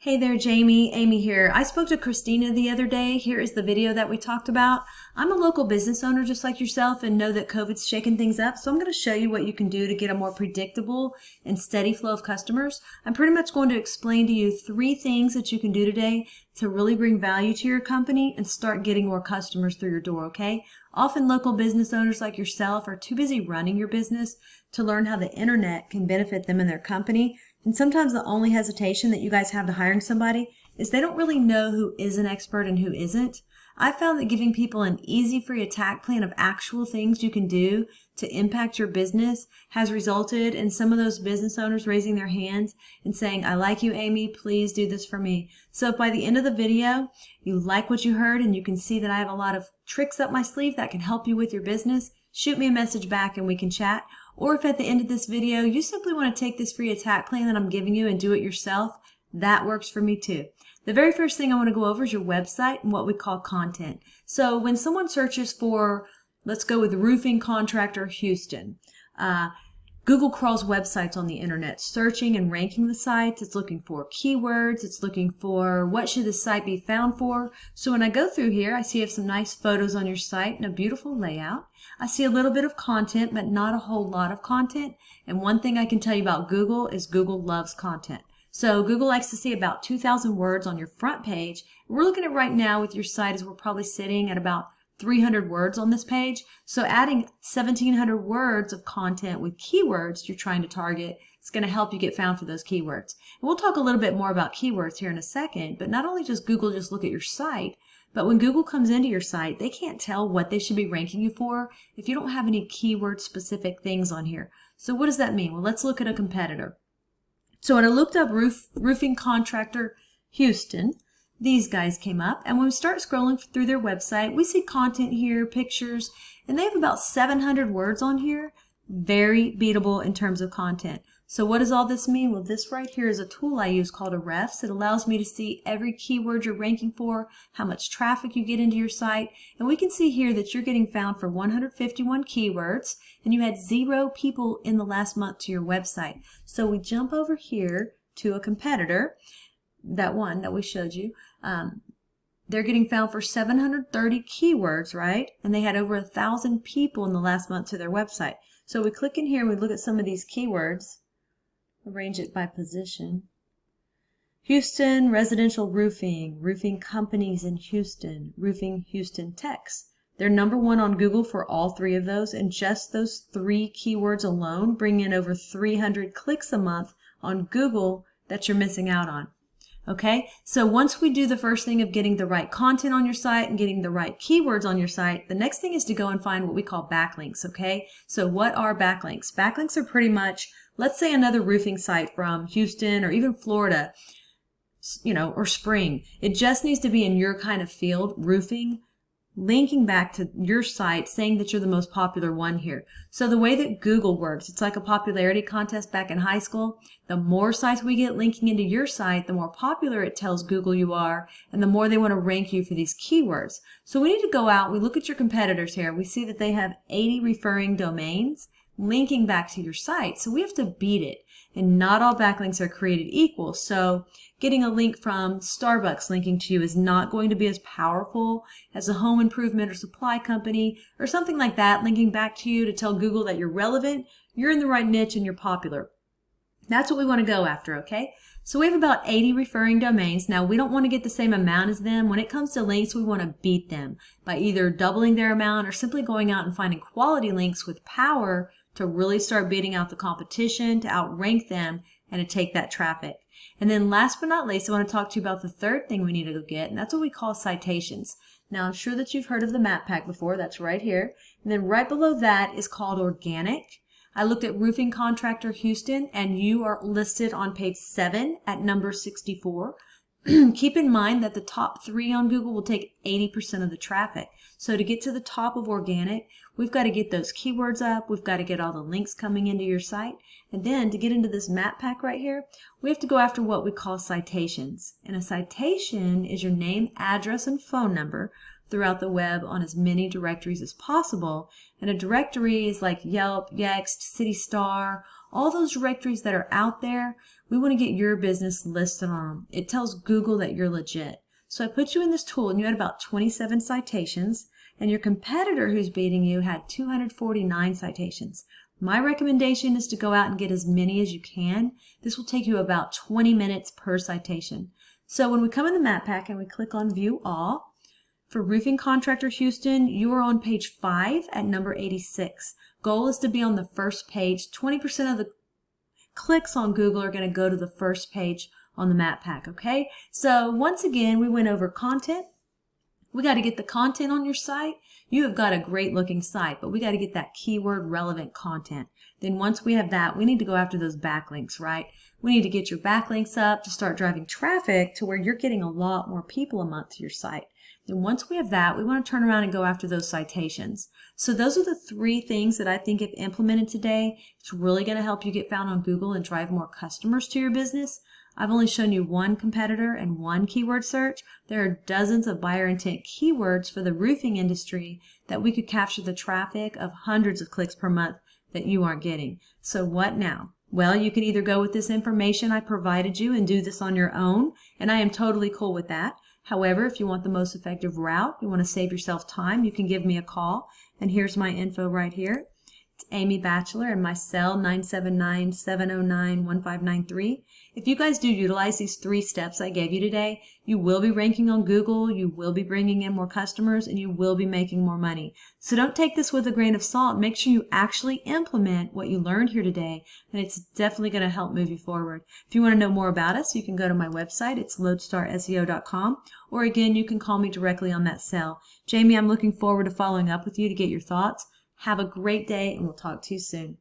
Hey there, Jamie. Amy here. I spoke to Christina the other day. Here is the video that we talked about. I'm a local business owner just like yourself and know that COVID's shaken things up. So I'm going to show you what you can do to get a more predictable and steady flow of customers. I'm pretty much going to explain to you 3 things that you can do today to really bring value to your company and start getting more customers through your door, okay? Often local business owners like yourself are too busy running your business to learn how the internet can benefit them and their company. And sometimes the only hesitation that you guys have to hiring somebody is they don't really know who is an expert and who isn't. I found that giving people an easy free attack plan of actual things you can do to impact your business has resulted in some of those business owners raising their hands and saying, I like you, Amy, please do this for me. So if by the end of the video you like what you heard and you can see that I have a lot of tricks up my sleeve that can help you with your business, shoot me a message back and we can chat. Or if at the end of this video you simply want to take this free attack plan that I'm giving you and do it yourself, that works for me too. The very first thing I want to go over is your website and what we call content. So when someone searches for, let's go with roofing contractor Houston, Google crawls websites on the internet, searching and ranking the sites. It's looking for keywords. It's looking for what should the site be found for. So when I go through here, I see you have some nice photos on your site and a beautiful layout. I see a little bit of content, but not a whole lot of content. And one thing I can tell you about Google is Google loves content. So Google likes to see about 2,000 words on your front page. We're looking at right now with your site is we're probably sitting at about 300 words on this page. So adding 1,700 words of content with keywords you're trying to target is going to help you get found for those keywords. And we'll talk a little bit more about keywords here in a second, but not only does Google just look at your site, but when Google comes into your site, they can't tell what they should be ranking you for if you don't have any keyword specific things on here. So what does that mean? Well, let's look at a competitor. So when I looked up roofing contractor Houston, these guys came up, and when we start scrolling through their website, we see content here, pictures, and they have about 700 words on here. Very beatable in terms of content. So what does all this mean? Well, this right here is a tool I use called a refs. It allows me to see every keyword you're ranking for, how much traffic you get into your site, and we can see here that you're getting found for 151 keywords, and you had 0 people in the last month to your website. So we jump over here to a competitor, that one that we showed you. They're getting found for 730 keywords, right? And they had over 1,000 people in the last month to their website. So we click in here and we look at some of these keywords, arrange it by position. Houston residential roofing, roofing companies in Houston, roofing Houston techs. They're #1 on Google for all 3 of those, and just those 3 keywords alone bring in over 300 clicks a month on Google that you're missing out on. Okay, so once we do the first thing of getting the right content on your site and getting the right keywords on your site, the next thing is to go and find what we call backlinks, okay? So what are backlinks? Backlinks are pretty much, let's say another roofing site from Houston or even Florida, or Spring. It just needs to be in your kind of field, roofing, linking back to your site, saying that you're the most popular one here. So the way that Google works, it's like a popularity contest back in high school. The more sites we get linking into your site, the more popular it tells Google you are, and the more they want to rank you for these keywords. So we need to go out, we look at your competitors here, we see that they have 80 referring domains linking back to your site. So we have to beat it. And not all backlinks are created equal. So getting a link from Starbucks linking to you is not going to be as powerful as a home improvement or supply company or something like that linking back to you to tell Google that you're relevant, you're in the right niche, and you're popular. That's what we want to go after, okay? So we have about 80 referring domains. Now, we don't want to get the same amount as them. When it comes to links, we want to beat them by either doubling their amount or simply going out and finding quality links with power to really start beating out the competition, to outrank them, and to take that traffic. And then last but not least, I want to talk to you about the third thing we need to go get, and that's what we call citations. Now, I'm sure that you've heard of the map pack before. That's right here. And then right below that is called organic. I looked at roofing contractor Houston, and you are listed on page 7 at number 64. Keep in mind that the top 3 on Google will take 80% of the traffic. So to get to the top of organic, we've got to get those keywords up. We've got to get all the links coming into your site. And then to get into this map pack right here, we have to go after what we call citations. And a citation is your name, address, and phone number throughout the web on as many directories as possible. And a directory is like Yelp, Yext, City Star, All those directories that are out there, we want to get your business listed on them. It tells Google that you're legit. So I put you in this tool and you had about 27 citations, and your competitor who's beating you had 249 citations. My recommendation is to go out and get as many as you can. This will take you about 20 minutes per citation. So when we come in the map pack and we click on View All, for Roofing Contractor Houston, you are on page 5 at number 86. Goal is to be on the first page. 20% of the clicks on Google are going to go to the first page on the map pack, okay? So once again, we went over content. We got to get the content on your site. You have got a great looking site, but we got to get that keyword relevant content. Then once we have that, we need to go after those backlinks, right? We need to get your backlinks up to start driving traffic to where you're getting a lot more people a month to your site. Then once we have that, we want to turn around and go after those citations. So those are the 3 things that I think if implemented today, it's really going to help you get found on Google and drive more customers to your business. I've only shown you 1 competitor and 1 keyword search. There are dozens of buyer intent keywords for the roofing industry that we could capture the traffic of hundreds of clicks per month that you aren't getting. So what now? Well, you can either go with this information I provided you and do this on your own, and I am totally cool with that. However, if you want the most effective route, you want to save yourself time, you can give me a call. And here's my info right here. It's Amy Batchelor and my cell 979-709-1593. If you guys do utilize these 3 steps I gave you today, you will be ranking on Google, you will be bringing in more customers, and you will be making more money. So don't take this with a grain of salt. Make sure you actually implement what you learned here today, and it's definitely going to help move you forward. If you want to know more about us, you can go to my website. It's loadstarseo.com, or again, you can call me directly on that cell. Jamie, I'm looking forward to following up with you to get your thoughts. Have a great day, and we'll talk to you soon.